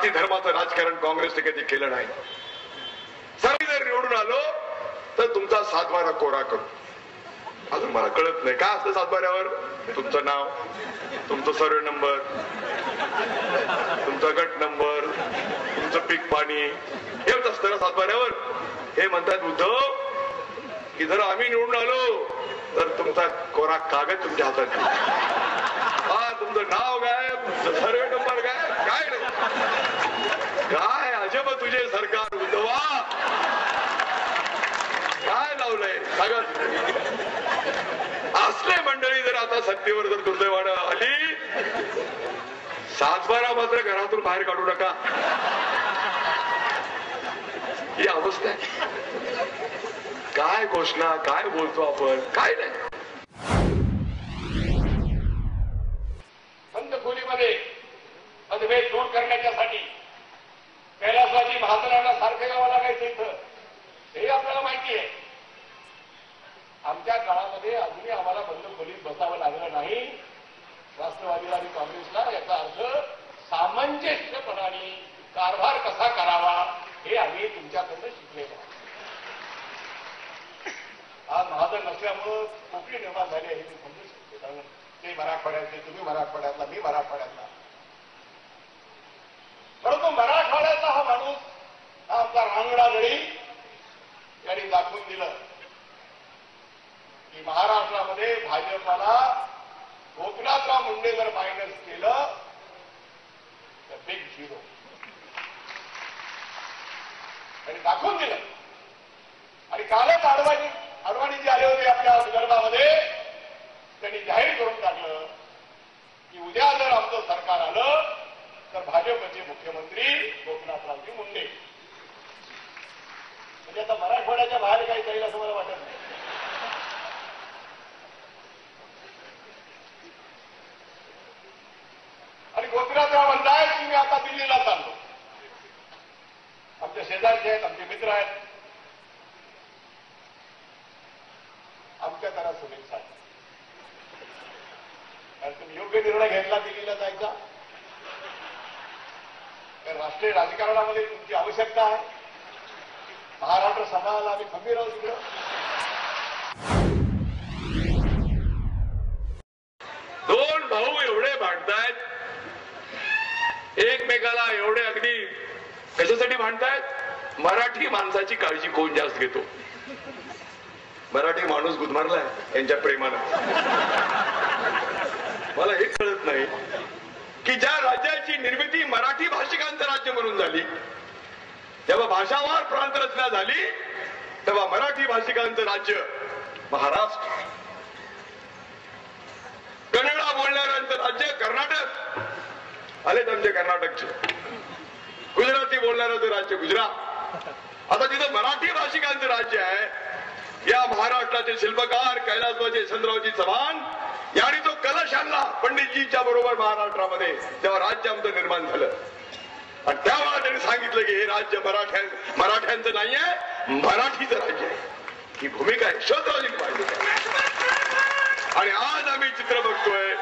जाती धर्माचं राजकारण काँग्रेसने कधी केलं नाही. सर जर निवडून आलो तर तुमचा सातबारा कोरा करू. अजून मला कळत नाही काय असतं सातबाऱ्यावर. तुमचं नाव, तुमचं सर्वे नंबर, तुमचा गट नंबर, तुमचं पीक पाणी हेच असतं ना सातबाऱ्यावर. हे म्हणतात उद्धव की जर आम्ही निवडून आलो तर तुमचा कोरा कागद तुमच्या हातात. हा तुमचं नाव काय, तुमचं सर्वे नंबर काय नाही. काय अजब तुझे सरकार उद्धवा, काय लावलंय सांगत. असले मंडळी जर आता सत्तेवर जर दुर्दैवानं आली, सातबारा मात्र घरातून बाहेर काढू नका. ही अवस्था आहे. काय घोषणा, काय बोलतो आपण, काय नाही. संत खोलीमध्ये मतभेद दूर करण्याच्यासाठी कैलासवासी महाजनांना सारखं गावं लागायचं इथं, हे आपल्याला माहिती आहे. आमच्या काळामध्ये अजूनही आम्हाला बंद खोलीत बसावं लागलं नाही. राष्ट्रवादीला आणि काँग्रेसला याचा अर्थ सामंजस्यपणाने कारभार कसा करावा हे आम्ही तुमच्याकडनं शिकलेलो आहोत. आज महाजन नसल्यामुळं कोकणी निर्माण झाली आहे मी समजू शकतो. कारण ते मराठवाड्यातले, तुम्ही मराठवाड्यातला, मी मराठवाड्यातला. परंतु मराठवाड्याचा हा माणूस, हा आमचा रांगडा गडी यांनी दाखवून दिलं की महाराष्ट्रामध्ये भाजपाला गोपीनाथराव मुंडे जर मायनस केलं तर बिग झिरो. त्यांनी दाखवून दिलं. आणि कालच अडवाणी जे आले होते आपल्या विदर्भामध्ये, त्यांनी जाहीर करून टाकलं की उद्या जर आमचं सरकार आलं तर भाजपचे मुख्यमंत्री गोपीनाथरावजी मुंडे. म्हणजे आता मराठवाड्याच्या बाहेर काही जाईल असं मला वाटत नाही. आणि गोपीनाथराव म्हणतायत की मी आता दिल्लीला चाललो. आमच्या शेजारचे आहेत, आमचे मित्र आहेत, आमच्या त्याला शुभेच्छा. कारण तुम्ही योग्य निर्णय घेतला दिल्लीला जायचा. तर राष्ट्रीय राजकारणामध्ये तुमची आवश्यकता आहे. महाराष्ट्र समाजाला आम्ही खंबीर आहोत तिकडं. दोन भाऊ एवढे भांडतायत एकमेकाला, एवढे अगदी कशासाठी भांडतायत. मराठी माणसाची काळजी कोण जास्त घेतो. मराठी माणूस गुदमरलाय यांच्या प्रेमानं. मला हे कळत नाही की ज्या राज्याची निर्मिती मराठी भाषिकांचं राज्य म्हणून झाली, जेव्हा भाषावार प्रांत रचना झाली, तेव्हा मराठी भाषिकांचं राज्य महाराष्ट्र, कन्नडा बोलणाऱ्यांचं राज्य कर्नाटक, आले आमचे कर्नाटकचे, गुजराती बोलणाऱ्यांचं राज्य गुजरात. आता जिथं मराठी भाषिकांचं राज्य आहे, या महाराष्ट्राचे शिल्पकार कैलासवासी यशवंतरावजी चव्हाण यांनी तो कलश आणला पंडितजींच्या बरोबर महाराष्ट्रामध्ये, तेव्हा राज्य आमचं निर्माण झालं. आणि त्यावेळेला त्यांनी सांगितलं की हे राज्य मराठ्यांचं नाहीये, मराठीचं राज्य आहे. ही भूमिका आहे यशवंतरावजींनी पाहिजे. आणि आज आम्ही चित्र बघतोय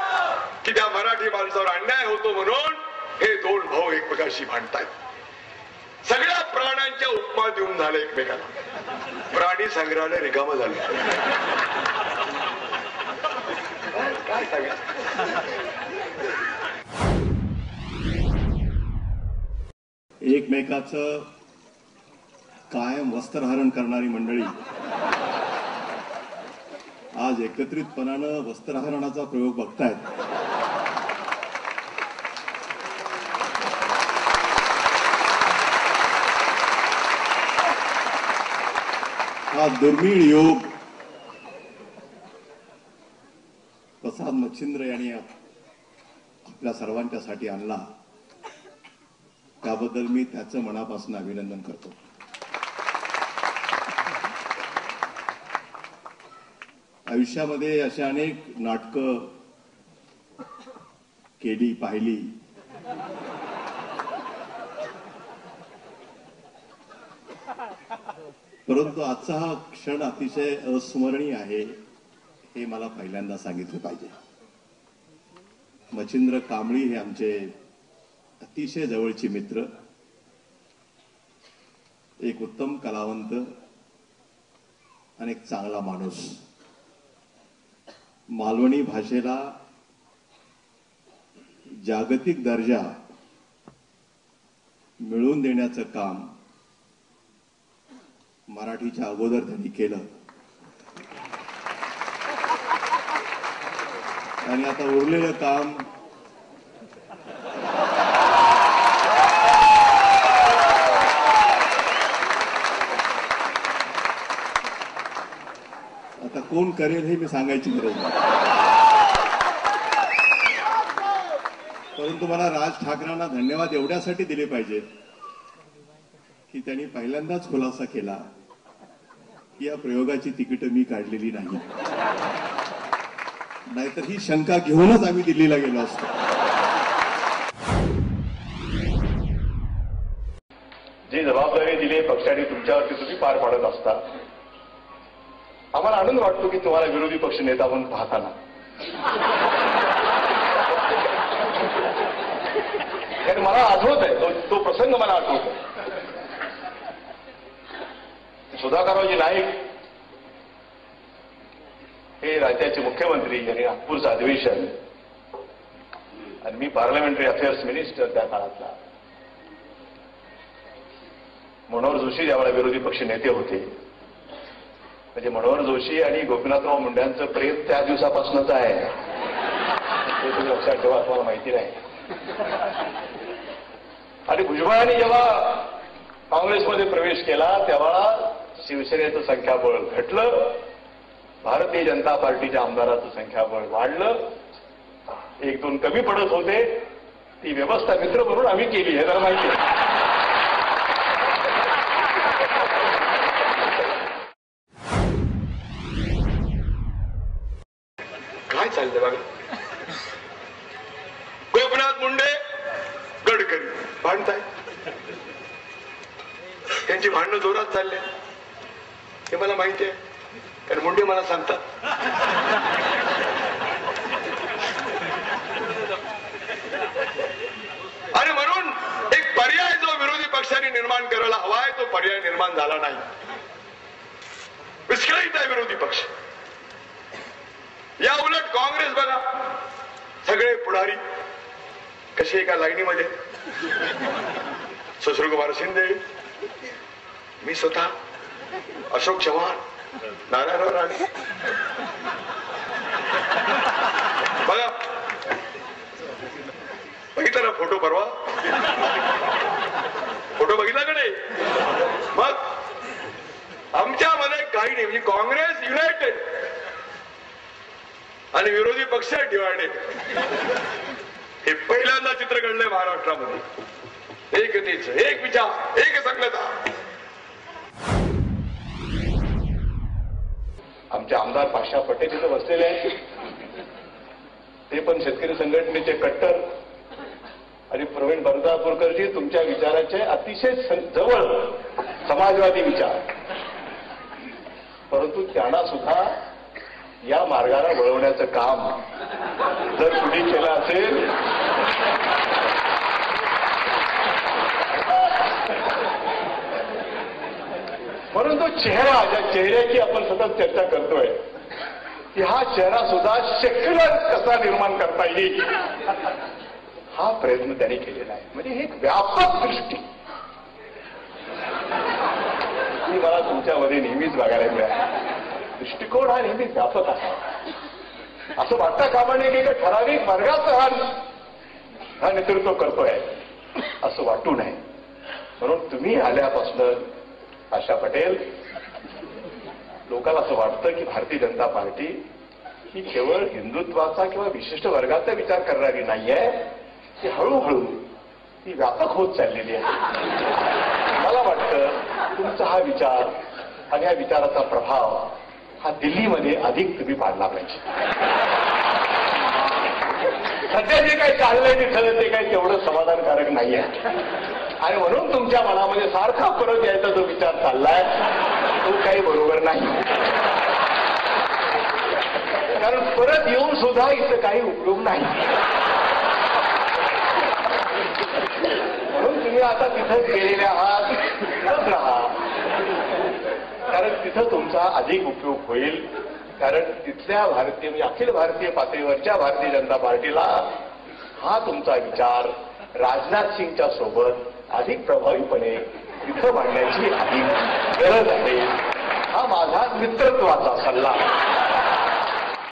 की त्या मराठी माणसावर अन्याय होतो म्हणून हे दोन भाऊ एकमेकाशी भांडतायत. सगळ्या प्राण्यांच्या उपमा देऊन झाले एकमेकाला. प्राणी संग्रहालय रिकामं झालं. काय सांगायचं. एकमेकाचं कायम वस्त्रहरण करणारी मंडळी आज एकत्रितपणानं वस्त्रहरणाचा प्रयोग बघतायत. हा दुर्मिळ योग प्रसाद मच्छिंद्र यांनी आपल्या सर्वांच्यासाठी आणला, त्याबद्दल मी त्याचं मनापासून अभिनंदन करतो. आयुष्यामध्ये अशा अनेक नाटकं केली, पाहिली. परंतु आजचा हा क्षण अतिशय अस्मरणीय आहे हे मला पहिल्यांदा सांगितलं पाहिजे. मच्छिंद्र कांबळी हे आमचे अतिशय जवळचे मित्र, एक उत्तम कलावंत आणि एक चांगला माणूस. मालवणी भाषेला जागतिक दर्जा मिळवून देण्याचं काम मराठीच्या अगोदर त्यांनी केलं आणि आता उरलेलं काम आता कोण करेल हे मी सांगायची गरज नाही. परंतु मला राज ठाकरेंना धन्यवाद एवढ्यासाठी दिले पाहिजेत की त्यांनी पहिल्यांदाच खुलासा केला की या प्रयोगाची तिकीटं मी काढलेली नाही, नाहीतर ही शंका घेऊनच आम्ही दिल्लीला गेलो असतो. जी जबाबदारी दिली पक्षाने तुमच्यावरती तुम्ही पार पाडत असता. आम्हाला आनंद वाटतो की तुम्हाला विरोधी पक्ष नेता म्हणून पाहताना. कारण मला आठवत आहे तो प्रसंग मला आठवत आहे. सुधाकररावजी नाईक हे राज्याचे मुख्यमंत्री यांनी नागपूरचं अधिवेशन आणि मी पार्लमेंटरी अफेअर्स मिनिस्टर त्या काळातला. मनोहर जोशी ज्यावेळेला विरोधी पक्ष नेते होते, म्हणजे मनोहर जोशी आणि गोपीनाथराव मुंड्यांचं प्रेम त्या दिवसापासूनच आहे, हे तुम्ही लक्षात ठेवा, तुम्हाला माहिती नाही. आणि भुजबळांनी जेव्हा काँग्रेसमध्ये प्रवेश केला तेव्हा शिवसेनेचं संख्याबळ घटलं, भारतीय जनता पार्टीच्या आमदाराचं संख्याबळ वाढलं, एक दोन कमी पडत होते. ती व्यवस्था मित्र म्हणून आम्ही केली, हे जरा माहिती आहे. काय चाललंय बघा. गोपीनाथ मुंडे गडकरी भांडताय, त्यांची भांडणं जोरात चालले हे मला माहिती आहे, कारण मुंडे मला सांगतात. आणि म्हणून एक पर्याय जो विरोधी पक्षाने निर्माण करायला हवाय तो पर्याय निर्माण झाला नाही. विस्कळीत आहे विरोधी पक्ष. या उलट काँग्रेस बघा, सगळे पुढारी कसे एका लाईनीमध्ये, सुशीलकुमार शिंदे, मी स्वतः, अशोक चव्हाण, नारायणराव राणे. बघा बघितला ना फोटो परवा, फोटो बघितला का नाही. मग आमच्यामध्ये काही नाही, म्हणजे काँग्रेस युनायटेड आणि विरोधी पक्ष डिवायडेड. हे पहिल्यांदा चित्र घडलंय महाराष्ट्रामध्ये. एकतेच, एक विचार, एक संघटना. आमचे आमदार पाशा पटेल तिथे बसलेले आहेत, ते पण शेतकरी संघटनेचे कट्टर. आणि प्रवीण बर्दापूरकरजी तुमच्या विचाराचे अतिशय जवळ समाजवादी विचार, परंतु त्यांना सुद्धा या मार्गाला वळवण्याचं काम जर कुणी केलं असेल म्हणून तो चेहरा, ज्या चेहऱ्याची आपण सतत चर्चा करतोय, की हा चेहरा सुद्धा सेक्युलर कसा निर्माण करता येईल हा प्रयत्न त्यांनी केलेला आहे. म्हणजे एक व्यापक दृष्टी ही मला तुमच्यामध्ये नेहमीच बघायला मिळाली. दृष्टिकोन हा नेहमी व्यापक आहे. असं वाटता कामा नये की एका ठराविक वर्गाचं हा नेतृत्व करतोय असं वाटू नये. म्हणून तुम्ही आल्यापासून आशा पटेल, लोकांना असं वाटतं की भारतीय जनता पार्टी ही केवळ हिंदुत्वाचा किंवा विशिष्ट वर्गाचा विचार करणारी नाहीये, ती हळूहळू ती व्यापक होत चाललेली आहे. मला वाटतं तुमचा हा विचार आणि या विचाराचा प्रभाव हा दिल्लीमध्ये अधिक तुम्ही पाडला पाहिजे. सध्या जे काही चाललंय तिथं ते काही तेवढं समाधानकारक नाहीये. आणि म्हणून तुमच्या मनामध्ये सारखा परत यायचा जो विचार चाललाय तो काही बरोबर नाही. कारण परत येऊन सुद्धा इथं काही उपयोग नाही. तुम्ही आता तिथंच गेलेले आहात, तिथंच राहा, कारण तिथं तुमचा अधिक उपयोग होईल. कारण तिथल्या भारतीय म्हणजे अखिल भारतीय पातळीवरच्या भारतीय जनता पार्टीला हा तुमचा विचार राजनाथ सिंगच्या सोबत अधिक प्रभावीपणे तिथं मांडण्याची अधिक गरज आहे. हा माझा मित्रत्वाचा सल्ला.